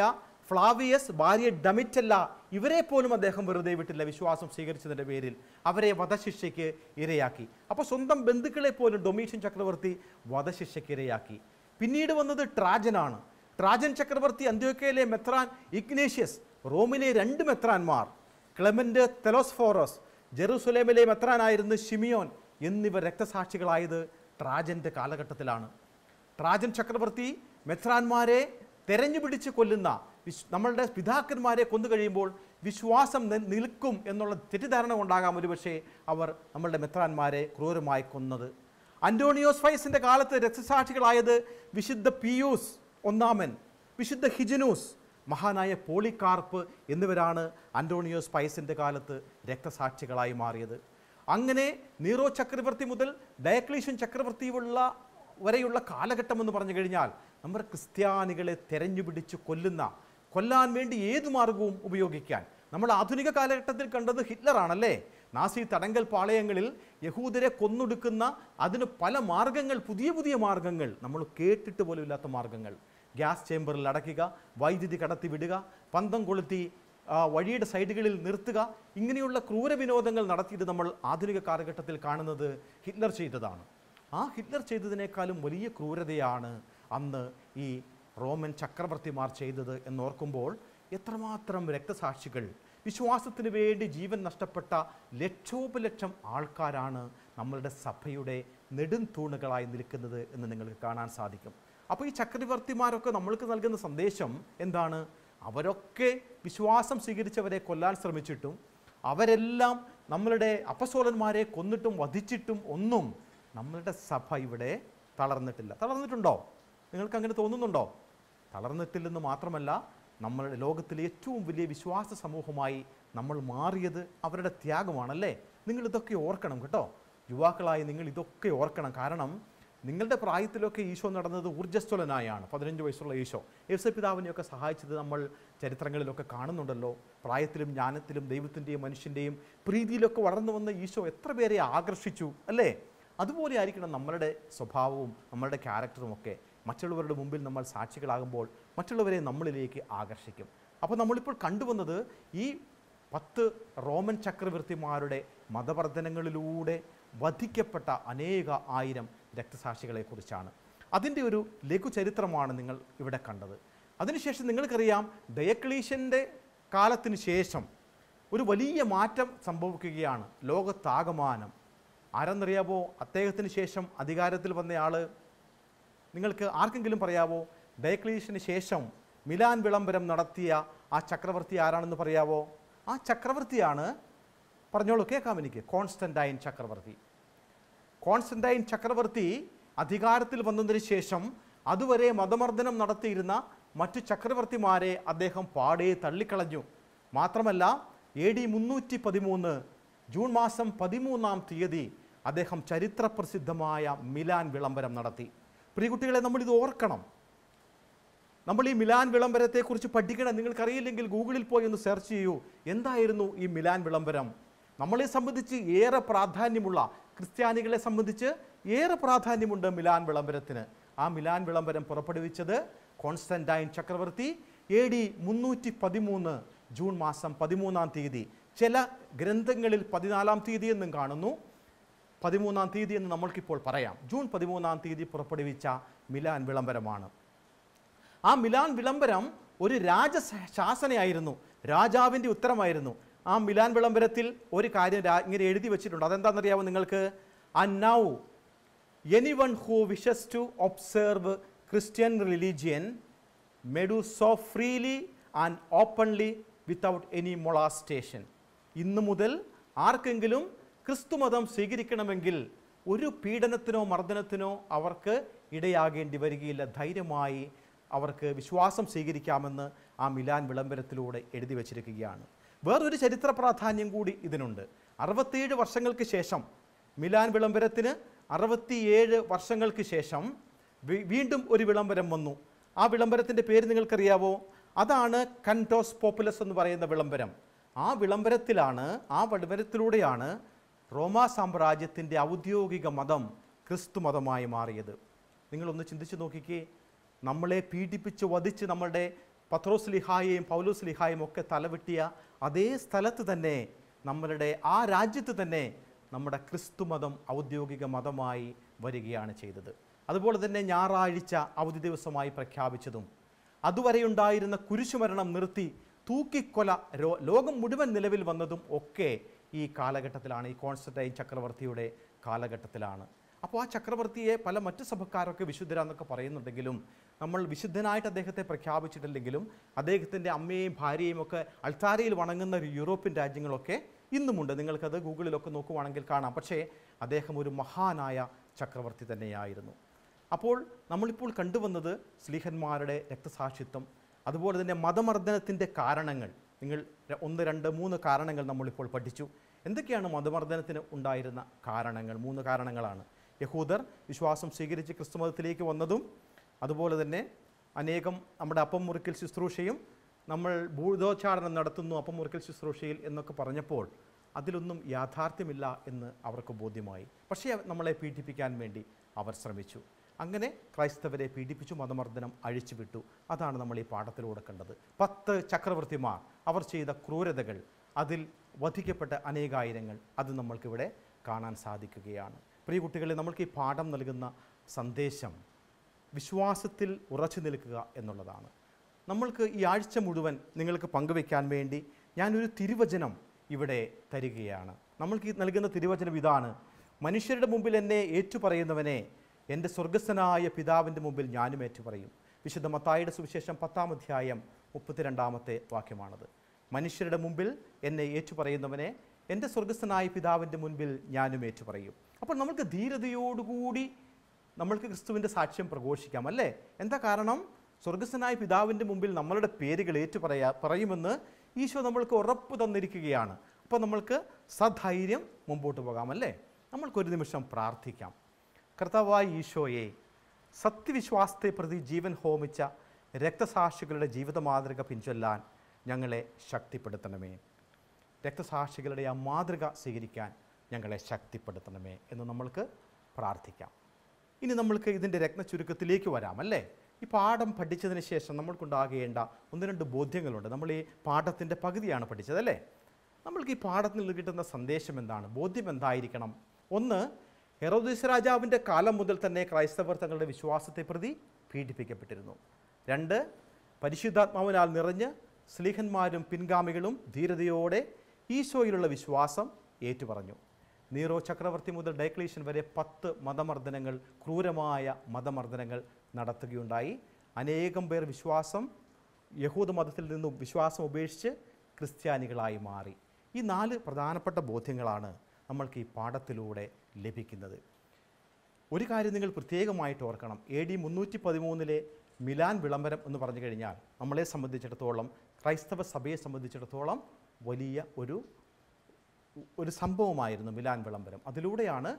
ഫ്ലാവിയസ് ഭാര്യ ഡമിറ്റല്ല ഇവരെ പോലും അദ്ദേഹം വെറുതെ വിട്ടില്ല. വിശ്വാസം സ്വീകരിച്ചതിൻ്റെ പേരിൽ അവരെ വധശിക്ഷയ്ക്ക് ഇരയാക്കി. അപ്പോൾ സ്വന്തം ബന്ധുക്കളെ പോലും ഡൊമീഷ്യൻ ചക്രവർത്തി വധശിക്ഷയ്ക്ക് ഇരയാക്കി. പിന്നീട് വന്നത് ട്രാജനാണ്. ട്രാജൻ ചക്രവർത്തി അന്ത്യോക്യയിലെ മെത്രാൻ ഇഗ്നേഷ്യസ്, റോമിലെ 2 മെത്രാന്മാർ ക്ലെമന്റ് തെലോസ്ഫോറസ്, ജെറുസലേമിലെ മെത്രാനായിരുന്ന ഷിമിയോൻ എന്നിവർ രക്തസാക്ഷികളായത് ട്രാജൻ്റെ കാലഘട്ടത്തിലാണ്. ട്രാജൻ ചക്രവർത്തി മെത്രാന്മാരെ തെരഞ്ഞുപിടിച്ച് കൊല്ലുന്ന, നമ്മളുടെ പിതാക്കന്മാരെ കൊന്നു കഴിയുമ്പോൾ വിശ്വാസം നിൽക്കും എന്നുള്ള തെറ്റിദ്ധാരണ കൊണ്ടാകാം ഒരുപക്ഷെ അവർ നമ്മളുടെ മെത്രാന്മാരെ ക്രൂരമായി കൊന്നത്. അന്റോണിയോസ് ഫൈസിൻ്റെ കാലത്ത് രക്തസാക്ഷികളായത് വിശുദ്ധ പിയൂസ് ഒന്നാമൻ, വിശുദ്ധ ഹിജനൂസ്, മഹാനായ പോളികാർപ്പ് എന്നിവരാണ് അന്റോണിയോസ് പൈസിൻ്റെ കാലത്ത് രക്തസാക്ഷികളായി മാറിയത്. അങ്ങനെ നീറോ ചക്രവർത്തി മുതൽ ഡയക്ലീഷ്യൻ ചക്രവർത്തി വരെയുള്ള കാലഘട്ടം എന്ന് പറഞ്ഞു കഴിഞ്ഞാൽ നമ്മുടെ ക്രിസ്ത്യാനികളെ തെരഞ്ഞുപിടിച്ച് കൊല്ലാൻ വേണ്ടി ഏതു മാർഗവും ഉപയോഗിക്കാൻ. നമ്മൾ ആധുനിക കാലഘട്ടത്തിൽ കണ്ടത് ഹിറ്റ്ലറാണല്ലേ. നാസി തടങ്കൽ പാളയങ്ങളിൽ യഹൂദരെ കൊന്നൊടുക്കുന്ന അതിന് പല മാർഗങ്ങൾ, പുതിയ മാർഗങ്ങൾ, നമ്മൾ കേട്ടിട്ട് പോലും ഇല്ലാത്ത മാർഗങ്ങൾ. ഗ്യാസ് ചേമ്പറിൽ അടയ്ക്കുക, വൈദ്യുതി കടത്തി വിടുക, പന്തം കൊളുത്തി വഴിയുടെ സൈഡുകളിൽ നിർത്തുക, ഇങ്ങനെയുള്ള ക്രൂരവിനോദങ്ങൾ നടത്തിയിട്ട് നമ്മൾ ആധുനിക കാലഘട്ടത്തിൽ കാണുന്നത് ഹിറ്റ്ലർ ചെയ്തതാണ്. ആ ഹിറ്റ്ലർ ചെയ്തതിനേക്കാളും വലിയ ക്രൂരതയാണ് അന്ന് ഈ റോമൻ ചക്രവർത്തിമാർ ചെയ്തത് എന്നോർക്കുമ്പോൾ എത്രമാത്രം രക്തസാക്ഷികൾ, വിശ്വാസത്തിന് വേണ്ടി ജീവൻ നഷ്ടപ്പെട്ട ലക്ഷോപലക്ഷം ആൾക്കാരാണ് നമ്മളുടെ സഭയുടെ നെടും തൂണുകളായി നിൽക്കുന്നത് എന്ന് നിങ്ങൾക്ക് കാണാൻ സാധിക്കും. അപ്പോൾ ഈ ചക്രവർത്തിമാരൊക്കെ നമ്മൾക്ക് നൽകുന്ന സന്ദേശം എന്താണ്? അവരൊക്കെ വിശ്വാസം സ്വീകരിച്ചവരെ കൊല്ലാൻ ശ്രമിച്ചിട്ടും അവരെല്ലാം നമ്മളുടെ അപ്പസ്തോലന്മാരെ കൊന്നിട്ടും വധിച്ചിട്ടും ഒന്നും നമ്മളുടെ സഭ ഇവിടെ തളർന്നിട്ടില്ല. തളർന്നിട്ടുണ്ടോ? നിങ്ങൾക്ക് അങ്ങനെ തോന്നുന്നുണ്ടോ? തളർന്നിട്ടില്ലെന്ന് മാത്രമല്ല, നമ്മളുടെ ലോകത്തിലെ ഏറ്റവും വലിയ വിശ്വാസ സമൂഹമായി നമ്മൾ മാറിയത് അവരുടെ ത്യാഗമാണല്ലേ. നിങ്ങളിതൊക്കെ ഓർക്കണം കേട്ടോ. യുവാക്കളായി നിങ്ങൾ ഇതൊക്കെ ഓർക്കണം. കാരണം നിങ്ങളുടെ പ്രായത്തിലൊക്കെ ഈശോ നടന്നത് ഊർജ്ജസ്വലനായാണ്. 15 വയസ്സുള്ള ഈശോ യേശുപിതാവിനെയൊക്കെ സഹായിച്ചത് നമ്മൾ ചരിത്രങ്ങളിലൊക്കെ കാണുന്നുണ്ടല്ലോ. പ്രായത്തിലും ജ്ഞാനത്തിലും ദൈവത്തിൻ്റെയും മനുഷ്യൻ്റെയും പ്രീതിയിലൊക്കെ വളർന്നു വന്ന ഈശോ എത്ര പേരെ ആകർഷിച്ചു അല്ലേ. അതുപോലെ ആയിരിക്കണം നമ്മളുടെ സ്വഭാവവും നമ്മളുടെ ക്യാരക്ടറും ഒക്കെ. മറ്റുള്ളവരുടെ മുമ്പിൽ നമ്മൾ സാക്ഷികളാകുമ്പോൾ മറ്റുള്ളവരെ നമ്മളിലേക്ക് ആകർഷിക്കും. അപ്പോൾ നമ്മളിപ്പോൾ കണ്ടുവന്നത് ഈ 10 റോമൻ ചക്രവർത്തിമാരുടെ മതവർദ്ധനങ്ങളിലൂടെ വധിക്കപ്പെട്ട അനേക ആയിരം രക്തസാക്ഷികളെക്കുറിച്ചാണ്. അതിൻ്റെ ഒരു ലഘുചരിത്രമാണ് നിങ്ങൾ ഇവിടെ കണ്ടത്. അതിനുശേഷം നിങ്ങൾക്കറിയാം, ഡയക്ലീഷ്യൻ്റെ കാലത്തിന് ശേഷം ഒരു വലിയ മാറ്റം സംഭവിക്കുകയാണ് ലോകത്താകമാനം. ആരെന്നറിയാവോ അദ്ദേഹത്തിന് ശേഷം അധികാരത്തിൽ വന്നയാൾ? നിങ്ങൾക്ക് ആർക്കെങ്കിലും പറയാവോ? ഡയക്ലീഷ്യന് ശേഷം മിലാൻ വിളംബരം നടത്തിയ ആ ചക്രവർത്തി ആരാണെന്ന് പറയാവോ? ആ ചക്രവർത്തിയാണ്, പറഞ്ഞോളൂ, കേൾക്കാം എനിക്ക്, കോൺസ്റ്റന്റൈൻ ചക്രവർത്തി. കോൺസ്റ്റന്റൈൻ ചക്രവർത്തി അധികാരത്തിൽ വന്നതിന് ശേഷം അതുവരെ മതമർദ്ദനം നടത്തിയിരുന്ന മറ്റു ചക്രവർത്തിമാരെ അദ്ദേഹം പാടെ തള്ളിക്കളഞ്ഞു. മാത്രമല്ല AD 313 ജൂൺ മാസം 13-ാം തീയതി അദ്ദേഹം ചരിത്രപ്രസിദ്ധമായ മിലാൻ വിളംബരം നടത്തി. പ്രിയകുട്ടികളെ, നമ്മളിത് ഓർക്കണം. നമ്മൾ ഈ മിലാൻ വിളംബരത്തെക്കുറിച്ച് പഠിക്കണം. നിങ്ങൾക്കറിയില്ലെങ്കിൽ ഗൂഗിളിൽ പോയി ഒന്ന് സെർച്ച് ചെയ്യൂ, എന്തായിരുന്നു ഈ മിലാൻ വിളംബരം. നമ്മളെ സംബന്ധിച്ച് ഏറെ പ്രാധാന്യമുള്ള, ക്രിസ്ത്യാനികളെ സംബന്ധിച്ച് ഏറെ പ്രാധാന്യമുണ്ട് മിലാൻ വിളംബരത്തിന്. ആ മിലാൻ വിളംബരം പുറപ്പെടുവിച്ചത് കോൺസ്റ്റന്റൈൻ ചക്രവർത്തി AD 313 ജൂൺ മാസം 13-ാം തീയതി. ചില ഗ്രന്ഥങ്ങളിൽ 14-ാം തീയതി എന്നും കാണുന്നു, 13-ാം തീയതി എന്ന് നമ്മൾക്കിപ്പോൾ പറയാം. ജൂൺ 13-ാം തീയതി പുറപ്പെടുവിച്ച മിലാൻ വിളംബരമാണ്. ആ മിലാൻ വിളംബരം ഒരു രാജശാസനയായിരുന്നു, രാജാവിൻ്റെ ഉത്തരമായിരുന്നു. ആ മിലാൻ വിളംബരത്തിൽ ഒരു കാര്യം ഇങ്ങനെ എഴുതി വെച്ചിട്ടുണ്ട്. അതെന്താണെന്നറിയാമോ നിങ്ങൾക്ക്? And now anyone who wishes to observe Christian religion may do so freely and openly without any molestation. ഇന്നു മുതൽ ആർക്കെങ്കിലും ക്രിസ്തുമതം സ്വീകരിക്കണമെങ്കിൽ ഒരു പീഡനത്തിനോ മർദ്ദനത്തിനോ അവർക്ക് ഇടയാകേണ്ടി വരികയില്ല. ധൈര്യമായി അവർക്ക് വിശ്വാസം സ്വീകരിക്കാമെന്ന് ആ മിലാൻ വിളംബരത്തിലൂടെ എഴുതി വച്ചിരിക്കുകയാണ്. വേറൊരു ചരിത്ര പ്രാധാന്യം കൂടി ഇതിനുണ്ട്. 67 വർഷങ്ങൾക്ക് ശേഷം, മിലാൻ വിളംബരത്തിന് 67 വർഷങ്ങൾക്ക് ശേഷം വീണ്ടും ഒരു വിളംബരം വന്നു. ആ വിളംബരത്തിൻ്റെ പേര് നിങ്ങൾക്കറിയാവോ? അതാണ് കൻറ്റോസ് പോപ്പുലസ് എന്ന് പറയുന്ന വിളംബരം. ആ വിളംബരത്തിലൂടെയാണ് റോമാ സാമ്രാജ്യത്തിൻ്റെ ഔദ്യോഗിക മതം ക്രിസ്തു മതമായി മാറിയത്. നിങ്ങളൊന്ന് ചിന്തിച്ച് നോക്കിക്കേ. നമ്മളെ പീഡിപ്പിച്ച് വധിച്ച് നമ്മളുടെ പത്രോസ് ലിഹായെയും പൗലോസ് ലിഹായും ഒക്കെ തലവെട്ടിയ അതേ സ്ഥലത്ത് തന്നെ, നമ്മളുടെ ആ രാജ്യത്ത് തന്നെ നമ്മുടെ ക്രിസ്തുമതം ഔദ്യോഗിക മതമായി വരികയാണ് ചെയ്തത്. അതുപോലെ തന്നെ ഞായറാഴ്ച അവധി ദിവസമായി പ്രഖ്യാപിച്ചതും, അതുവരെയുണ്ടായിരുന്ന കുരിശുമരണം നിർത്തി തൂക്കിക്കൊല ലോകം മുഴുവൻ നിലവിൽ വന്നതും ഒക്കെ ഈ കാലഘട്ടത്തിലാണ്, ഈ കോൺസ്റ്റന്റൈൻ ചക്രവർത്തിയുടെ കാലഘട്ടത്തിലാണ്. അപ്പോൾ ആ ചക്രവർത്തിയെ പല മറ്റ് സഭക്കാരൊക്കെ വിശുദ്ധരാന്നൊക്കെ പറയുന്നുണ്ടെങ്കിലും നമ്മൾ വിശുദ്ധനായിട്ട് അദ്ദേഹത്തെ പ്രഖ്യാപിച്ചിട്ടില്ലെങ്കിലും അദ്ദേഹത്തിൻ്റെ അമ്മയെയും ഭാര്യയെയും ഒക്കെ അൾത്താരയിൽ വണങ്ങുന്ന യൂറോപ്യൻ രാജ്യങ്ങളൊക്കെ ഇന്നുമുണ്ട്. നിങ്ങൾക്കത് ഗൂഗിളിലൊക്കെ നോക്കുവാണെങ്കിൽ കാണാം. പക്ഷേ അദ്ദേഹം ഒരു മഹാനായ ചക്രവർത്തി തന്നെയായിരുന്നു. അപ്പോൾ നമ്മളിപ്പോൾ കണ്ടുവന്നത് സ്ലീഹന്മാരുടെ രക്തസാക്ഷിത്വം, അതുപോലെ തന്നെ മതമർദ്ദനത്തിൻ്റെ കാരണങ്ങൾ. നിങ്ങൾ 1, 2, 3 കാരണങ്ങൾ നമ്മളിപ്പോൾ പഠിച്ചു. എന്തൊക്കെയാണ് മതമർദ്ദനത്തിന് ഉണ്ടായിരുന്ന കാരണങ്ങൾ? 3 കാരണങ്ങളാണ്. യഹൂദർ വിശ്വാസം സ്വീകരിച്ച് ക്രിസ്തുമതത്തിലേക്ക് വന്നതും, അതുപോലെ തന്നെ അനേകം നമ്മുടെ അപ്പം മുറിക്കൽ ശുശ്രൂഷയും, നമ്മൾ ഭൂതോച്ചാടനം നടത്തുന്നു അപ്പം മുറിക്കൽ ശുശ്രൂഷയിൽ എന്നൊക്കെ പറഞ്ഞപ്പോൾ അതിലൊന്നും യാഥാർത്ഥ്യമില്ല എന്ന് അവർക്ക് ബോധ്യമായി. പക്ഷേ നമ്മളെ പീഡിപ്പിക്കാൻ വേണ്ടി അവർ ശ്രമിച്ചു. അങ്ങനെ ക്രൈസ്തവരെ പീഡിപ്പിച്ചു, മതമർദ്ദനം അഴിച്ചുവിട്ടു. അതാണ് നമ്മൾ ഈ പാഠത്തിലൂടെ കണ്ടത്. 10 ചക്രവർത്തിമാർ അവർ ചെയ്ത ക്രൂരതകൾ, അതിൽ വധിക്കപ്പെട്ട അനേകായിരങ്ങൾ, അത് നമ്മൾക്കിവിടെ കാണാൻ സാധിക്കുകയാണ്. പ്രിയ കുട്ടികളെ, നമ്മൾക്ക് ഈ പാഠം നൽകുന്ന സന്ദേശം വിശ്വാസത്തിൽ ഉറച്ചു നിൽക്കുക എന്നുള്ളതാണ്. നമ്മൾക്ക് ഈ ആഴ്ച മുഴുവൻ നിങ്ങൾക്ക് പങ്കുവയ്ക്കാൻ വേണ്ടി ഞാനൊരു തിരുവചനം ഇവിടെ തരികയാണ്. നമ്മൾക്ക് നൽകുന്ന തിരുവചനം ഇതാണ്: മനുഷ്യരുടെ മുമ്പിൽ എന്നെ ഏറ്റുപറയുന്നവനെ എൻ്റെ സ്വർഗസ്ഥനായ പിതാവിൻ്റെ മുമ്പിൽ ഞാനും ഏറ്റുപറയും. വിശുദ്ധ മത്തായിയുടെ സുവിശേഷം 10-ാം അധ്യായം 32-ാമത്തെ വാക്യമാണത്. മനുഷ്യരുടെ മുമ്പിൽ എന്നെ ഏറ്റുപറയുന്നവനെ എൻ്റെ സ്വർഗസ്ഥനായ പിതാവിൻ്റെ മുൻപിൽ ഞാനും ഏറ്റുപറയും. അപ്പോൾ നമ്മൾക്ക് ധീരതയോടുകൂടി നമ്മൾക്ക് ക്രിസ്തുവിൻ്റെ സാക്ഷ്യം പ്രഘോഷിക്കാം, അല്ലേ? എന്താ കാരണം? സ്വർഗസ്ഥനായ പിതാവിൻ്റെ മുമ്പിൽ നമ്മളുടെ പേരുകൾ പറയുമെന്ന് ഈശോ നമ്മൾക്ക് ഉറപ്പ് തന്നിരിക്കുകയാണ്. അപ്പോൾ നമ്മൾക്ക് സധൈര്യം മുമ്പോട്ട് പോകാം, അല്ലേ? നമ്മൾക്കൊരു നിമിഷം പ്രാർത്ഥിക്കാം. കർത്താവായ ഈശോയെ, സത്യവിശ്വാസത്തെ പ്രതി ജീവൻ ഹോമിച്ച രക്തസാക്ഷികളുടെ ജീവിത മാതൃക പിൻചൊല്ലാൻ ഞങ്ങളെ ശക്തിപ്പെടുത്തണമേ. രക്തസാക്ഷികളുടെ ആ മാതൃക സ്വീകരിക്കാൻ ഞങ്ങളെ ശക്തിപ്പെടുത്തണമേ എന്ന് നമ്മൾക്ക് പ്രാർത്ഥിക്കാം. ഇനി നമ്മൾക്ക് ഇതിൻ്റെ രത്നചുരുക്കത്തിലേക്ക് വരാം, അല്ലേ? ഈ പാഠം പഠിച്ചതിന് ശേഷം നമ്മൾക്കുണ്ടാകേണ്ട 1-2 ബോധ്യങ്ങളുണ്ട്. നമ്മൾ ഈ പാഠത്തിൻ്റെ പകുതിയാണ് പഠിച്ചത്, അല്ലേ? നമ്മൾക്ക് ഈ പാഠത്തിൽ നിന്ന് കിട്ടുന്ന സന്ദേശം എന്താണ്? ബോധ്യം എന്തായിരിക്കണം? 1, ഹെറോദീസ് രാജാവിൻ്റെ കാലം മുതൽ തന്നെ ക്രൈസ്തവർ തങ്ങളുടെ വിശ്വാസത്തെ പ്രതി പീഡിപ്പിക്കപ്പെട്ടിരുന്നു. 2, പരിശുദ്ധാത്മാവിനാൽ നിറഞ്ഞ് സ്ലീഹന്മാരും പിൻഗാമികളും ധീരതയോടെ ഈശോയിലുള്ള വിശ്വാസം ഏറ്റുപറഞ്ഞു. നീറോ ചക്രവർത്തി മുതൽ ഡയക്ലീഷ്യൻ വരെ 10 മതമർദ്ദനങ്ങൾ, ക്രൂരമായ മതമർദ്ദനങ്ങൾ നടത്തുകയുണ്ടായി. അനേകം പേർ യഹൂദ മതത്തിൽ നിന്നും വിശ്വാസം ഉപേക്ഷിച്ച് ക്രിസ്ത്യാനികളായി മാറി. ഈ 4 പ്രധാനപ്പെട്ട ബോധ്യങ്ങളാണ് നമ്മൾക്ക് ഈ പാഠത്തിലൂടെ ലഭിക്കുന്നത്. ഒരു കാര്യം നിങ്ങൾ പ്രത്യേകമായിട്ട് ഓർക്കണം. AD 313 മിലാൻ വിളംബരം എന്ന് പറഞ്ഞു കഴിഞ്ഞാൽ നമ്മളെ സംബന്ധിച്ചിടത്തോളം, ക്രൈസ്തവ സഭയെ സംബന്ധിച്ചിടത്തോളം വലിയ ഒരു സംഭവമായിരുന്നു മിലാൻ വിളംബരം. അതിലൂടെയാണ്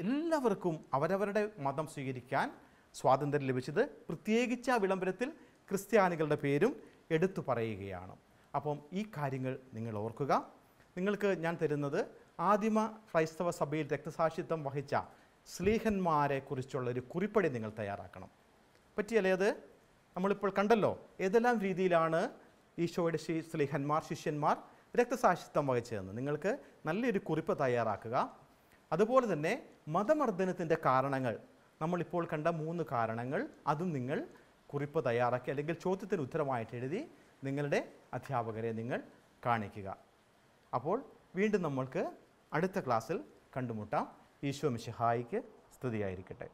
എല്ലാവർക്കും അവരവരുടെ മതം സ്വീകരിക്കാൻ സ്വാതന്ത്ര്യം ലഭിച്ചത്. പ്രത്യേകിച്ച് ആ വിളംബരത്തിൽ ക്രിസ്ത്യാനികളുടെ പേരും എടുത്തു പറയുകയാണ്. അപ്പം ഈ കാര്യങ്ങൾ നിങ്ങൾ ഓർക്കുക. നിങ്ങൾക്ക് ഞാൻ തരുന്നത് ആദിമ ക്രൈസ്തവ സഭയിൽ രക്തസാക്ഷിത്വം വഹിച്ച സ്ലീഹന്മാരെ കുറിച്ചുള്ളൊരു കുറിപ്പടി നിങ്ങൾ തയ്യാറാക്കണം. പറ്റിയല്ലേ? അത് നമ്മളിപ്പോൾ കണ്ടല്ലോ ഏതെല്ലാം രീതിയിലാണ് ഈശോയുടെ സ്ലീഹന്മാർ, ശിഷ്യന്മാർ രക്തസാക്ഷിത്വം വഹിച്ചതെന്ന്. നിങ്ങൾക്ക് നല്ലൊരു കുറിപ്പ് തയ്യാറാക്കുക. അതുപോലെ തന്നെ മതമർദ്ദനത്തിൻ്റെ കാരണങ്ങൾ, നമ്മളിപ്പോൾ കണ്ട 3 കാരണങ്ങൾ, അതും നിങ്ങൾ കുറിപ്പ് തയ്യാറാക്കി അല്ലെങ്കിൽ ചോദ്യത്തിന് ഉത്തരമായിട്ട് എഴുതി നിങ്ങളുടെ അധ്യാപകരെ നിങ്ങൾ കാണിക്കുക. അപ്പോൾ വീണ്ടും നമ്മൾക്ക് അടുത്ത ക്ലാസ്സിൽ കണ്ടുമുട്ടാം. ഈശോ മിശിഹായിക്ക് സ്തുതിയായിരിക്കട്ടെ.